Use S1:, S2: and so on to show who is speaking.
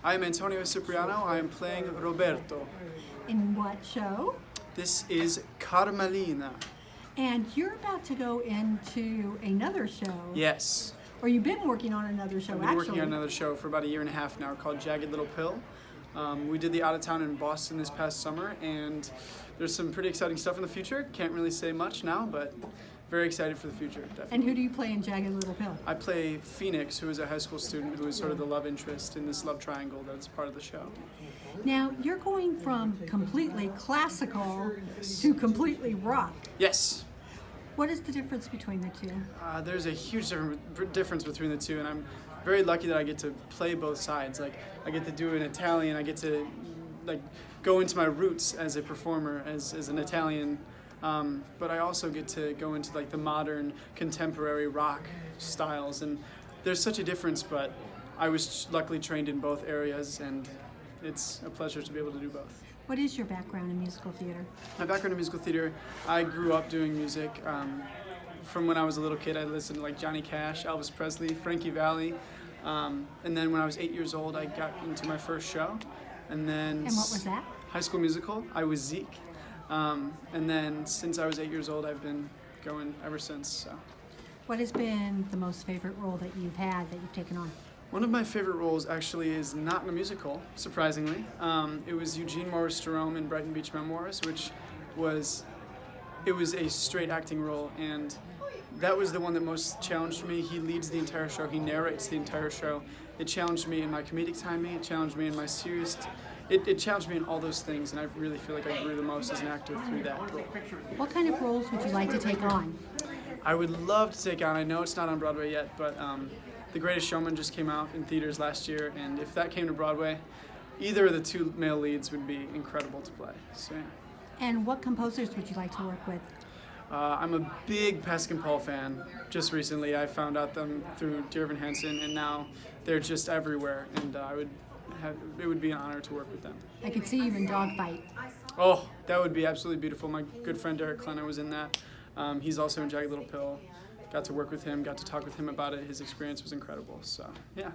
S1: I am Antonio Cipriano. I am playing Roberto.
S2: In what show?
S1: This is Carmelina.
S2: And you're about to go into another show.
S1: Yes.
S2: Or you've been working on another show,
S1: I've been working on another show for about 1.5 years now called Jagged Pill. We did the out of town in Boston this past summer, and there's some pretty exciting stuff in the future. Can't really say much now, but very excited for the future, definitely.
S2: And who do you play in Jagged Little Pill?
S1: I play Phoenix, who is a high school student who is sort of the love interest in this love triangle that's part of the show.
S2: Now, you're going from completely classical to completely rock.
S1: Yes.
S2: What is the difference between the two?
S1: There's a huge difference between the two, and I'm very lucky that I get to play both sides. Like, I get to do an Italian, I get to go into my roots as a performer, as an Italian, but I also get to go into the modern contemporary rock styles, and there's such a difference, but I was luckily trained in both areas, and it's a pleasure to be able to do both.
S2: What is your background in musical theater?
S1: My background in musical theater, I grew up doing music. From when I was a little kid, I listened to Johnny Cash, Elvis Presley, Frankie Valli, and then when I was 8 years old, I got into my first show. And what
S2: was that?
S1: High School Musical. I was Zeke. And then since I was 8 years old, I've been going ever since. So.
S2: What has been the most favorite role that you've had, that you've taken on?
S1: One of my favorite roles actually is not in a musical, surprisingly. It was Eugene Morris Jerome in Brighton Beach Memoirs, which was a straight acting role, and that was the one that most challenged me. He leads the entire show, he narrates the entire show. It challenged me in my comedic timing, it challenged me in my serious, it challenged me in all those things, and I really feel like I grew the most as an actor through that role.
S2: What kind of roles would you like to take on?
S1: I would love to take on, I know it's not on Broadway yet, but The Greatest Showman just came out in theaters last year, and if that came to Broadway, either of the two male leads would be incredible to play. So, yeah.
S2: And what composers would you like to work with?
S1: I'm a big Pascal fan. Just recently, I found out them through Dear Evan Hansen, and now they're just everywhere, and it would be an honor to work with them.
S2: I could see you in Dogfight.
S1: Oh, that would be absolutely beautiful. My good friend Derek Klenner was in that. He's also in Jagged Little Pill. Got to work with him, got to talk with him about it. His experience was incredible, so yeah.